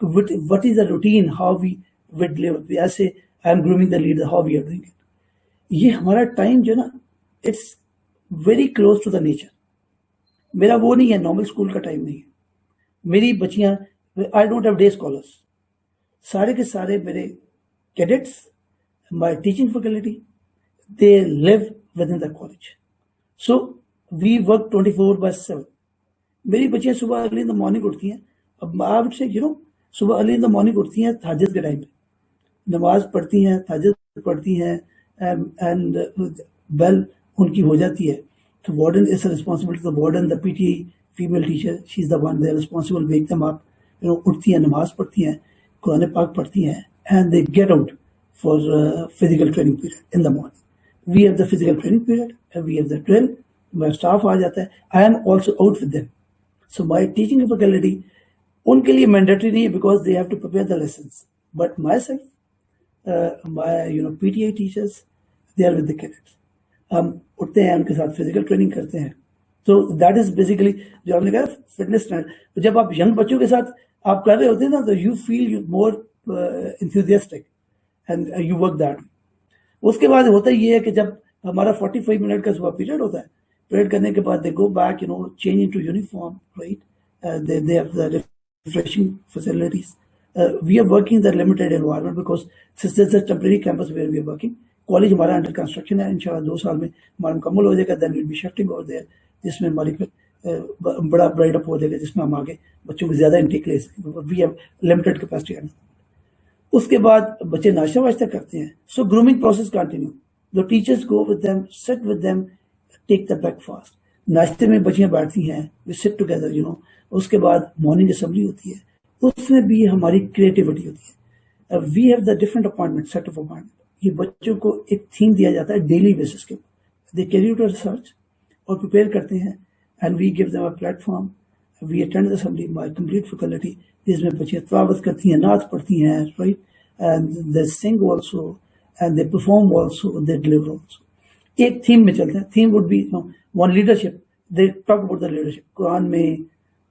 what is the routine, how we would live. ऐसे I am grooming the leader, how we are doing it. ये हमारा time जो ना, it's very close to the nature. मेरा वो नहीं है, नॉर्मल स्कूल का टाइम नहीं है. मेरी बच्चियां, I don't have day scholars. सारे के सारे मेरे cadets, my teaching faculty, they live within the college. So we work 24/7. मेरी बच्चियां सुबह अर्ली इन द मॉर्निंग उठती हैं. अब आई वुड से सुबह अर्ली इन द मॉर्निंग उठती हैं, तहज्जुद के टाइम पे नमाज पढ़ती हैं, तहज्जुद पढ़ती हैं, एंड बेल उनकी हो जाती है. तो warden is responsibility the warden, the PT female teacher, she is the one they are responsible. Wake them up, उठती हैं, नमाज पढ़ती हैं, कुरान पाक पढ़ती हैं, and they get out for physical training period in the morning. We have the physical training period, we have the drill. मेरा staff आ जाता है, I am also out with them. So my teaching faculty उनके लिए mandatory नहीं है, because they have to prepare the lessons. But myself, my PTA teachers, they are with the cadets. हम उठते हैं, उनके साथ फिजिकल ट्रेनिंग करते हैं. तो दैट इज बेसिकली जो आपने कहा फिटनेस स्टैंड. तो जब आप यंग बच्चों के साथ आप कर रहे होते हैं ना, तो you feel more enthusiastic and you work that. उसके बाद होता ये है कि जब हमारा 45 मिनट का सुबह पीरियड होता है, पीरियड करने के बाद they go back, change into uniform, right. They have the refreshing facilities. We are working in the limited environment because this is a temporary campus where we are working. College हमारा under construction है. इंशाल्लाह 2 साल में हमारा मुकम्मल हो जाएगा. Then will be shifting over there, जिसमें हमारी बड़ा ब्राइड अप हो जाएगा, जिसमें हम आगे बच्चों को ज्यादा इंटेक ले सकें. We have limited capacity. उसके बाद बच्चे नाश्ता वाश्ता करते हैं. So grooming process continue. The teachers go with them, sit with them, take the breakfast. नाश्ते में बच्चियां बैठती हैं, वी सिट टुगेदर. उसके बाद मॉर्निंग असेंबली होती है, उसमें भी हमारी क्रिएटिविटी होती है. We have the different appointment, set of appointment. ये बच्चों को एक थीम दिया जाता है डेली बेसिस के. दे कैरी आउट रिसर्च और प्रिपेयर करते हैं, and we give them a platform. We attend the assembly by complete faculty, जिसमें बच्चे तिलावत करती हैं, नात पढ़ती हैं, right. And they sing also, and they perform also, they deliver also. एक थीम में चलते हैं. Theme would be one leadership. They talk about the leadership, Quran में,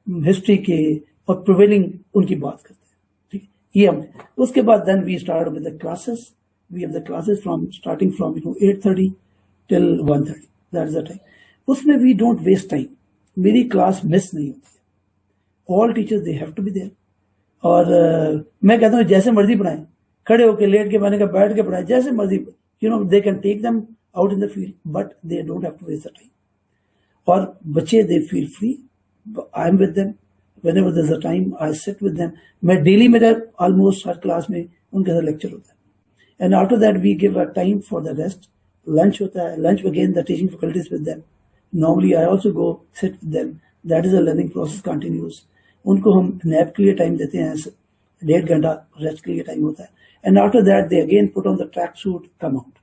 हिस्ट्री के, और प्रिवेलिंग उनकी बात करते हैं. ठीक है, ये हम. उसके बाद then we start with the classes. We have the classes from starting from 8:30 till 1:30. That is the time. उसमें वी डोंट वेस्ट टाइम. मेरी क्लास मिस नहीं होती है. All teachers they have to be there. और मैं कहता हूँ जैसे मर्जी पढ़ाएं, खड़े होकर, लेट के, मैंने कहा बैठ के पढ़ाएं, जैसे मर्जी. They can take them out in the field, but they don't have to waste the time. और बच्चे they feel free. I am with them. Whenever there's a time, I sit with them. मैं daily मेरा almost हर class में उनके साथ lecture होता है. And after that we give a time for the rest. Lunch होता है. Lunch again the teaching faculties with them. Normally I also go sit with them. That is a learning process continuous. उनको हम nap के लिए time देते हैं, 1.5 घंटा rest के लिए टाइम होता है. And after that they again put on the track suit, come out.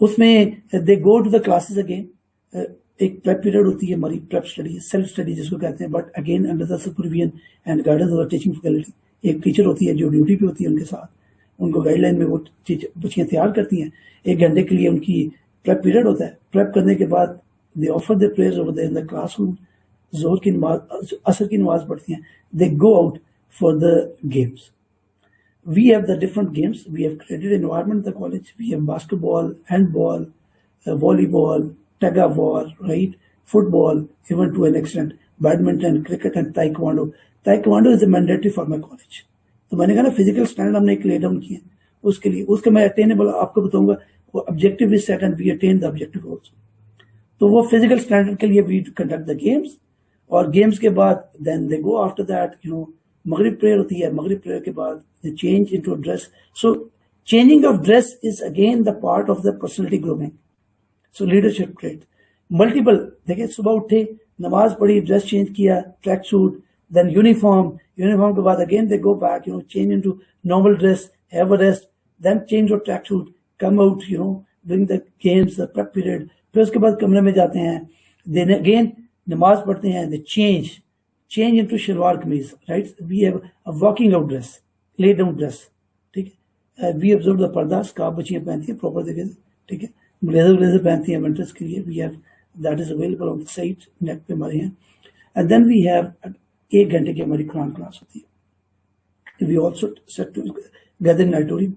उसमें they go to the classes again. एक प्रेप पीरियड होती है हमारी, प्रेप स्टडी, सेल्फ स्टडी जिसको कहते हैं, but again under the supervision and guidance of the teaching faculty. एक teacher होती है जो ड्यूटी पे होती है उनके साथ. उनको गाइडलाइन में वो बच्चियां तैयार करती हैं. 1 घंटे के लिए उनकी प्रेप पीरियड होता है. प्रेप करने के बाद they offer the prayers over there in the classroom. जोहर की नमाज, असर की नमाज पढ़ती हैं. They go out for the games. We have the different games. We have created environment the college. We have basketball, handball, volleyball, tug of war, right? Football, even to an extent, badminton, cricket and taekwondo. Taekwondo is a mandatory for my college. तो मैंने कहा ना physical standard हमने एक lay down किया उसके लिए. उसके मैं अटेनेबल आपको बताऊंगा. वो objective is set and we attain the objective also. तो वो फिजिकल स्टैंडर्ड के लिए वी कंडक्ट द गेम्स. और गेम्स के बाद then they go after that, मगरिब प्रेयर होती है. मगरिब प्रेयर के बाद they change into dress. So changing of dress is again the part of the personality grooming. So leadership trait multiple. देखिए, सुबह उठे, नमाज पढ़ी, ड्रेस चेंज किया, track suit, then uniform. Uniform के बाद again they go back, change into normal dress, have a rest, then change your track suit, come out, doing the games, the prep period. फिर उसके बाद कमरे में जाते हैं, देन अगेन नमाज पढ़ते हैं, दे change into shalwar kameez, right. We have a walking out dress, lay down dress. ठीक है. We observe the purdah, scarf बच्चियां पहनती है प्रॉपर तरीके से. ठीक है. ब्लेजर पहनती हैं विंटर्स के लिए. We have that is available on the site, net पे हमारे हैं. एंड देन वी हैव 1 घंटे की हमारी कुरान क्लास होती है. We also set to gather in auditorium.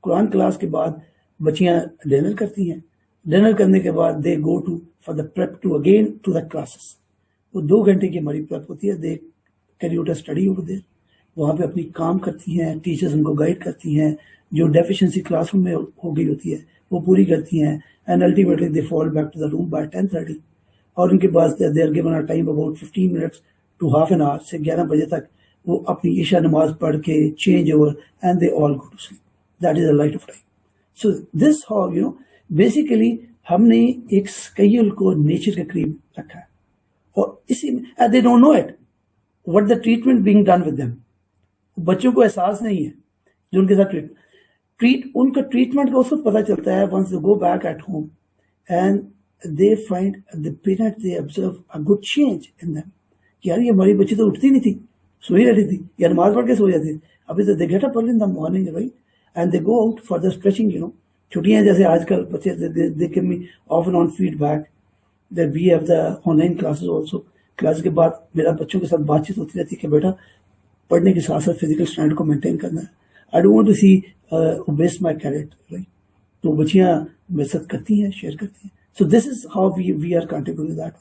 Quran class के बाद बच्चियां डिनर करती हैं। डिनर करने के बाद they go to for the prep to again to the classes. वो 2 घंटे की हमारी प्रेप होती है। They carry out a study over there. वहाँ पे अपनी काम करती हैं, टीचर्स उनको गाइड करती हैं, जो डेफिशिएंसी क्लासरूम में हो गई होती है वो पूरी करती हैं, and ultimately they fall back to the room by 10:30। और उनके पास they are given a time about 15 minutes to half an hour, से 11 बजे तक वो अपनी ईशा नमाज पढ़ के change over and they all go to sleep. That is a light off time. So this how basically हमने एक स्केल को नेचर के करीब रखा है, और इसी में they don't know it what the treatment being done with them. बच्चों को एहसास नहीं है जो उनके साथ उनका ट्रीटमेंट का उसको पता चलता है once they go back at home and they find the parents they observe a good change in them कि यार ये हमारी बच्ची तो उठती नहीं थी, सोई रहती थी या नमाज पढ़ के सो जाती थी, अभी तो they get up early in the morning right and they go out for the stretching. छुट्टियां जैसे आजकल बच्चे they give me off and on feedback that we have the online classes also. Class के बाद मेरा बच्चों के साथ बातचीत होती रहती है कि बेटा पढ़ने के साथ साथ फिजिकल स्टैंडर्ड को मेंटेन करना है। I don't want to see obese my cadet right. तो बच्चियां मेरे साथ करती हैं, शेयर करती हैं। So this is how we are contributing that.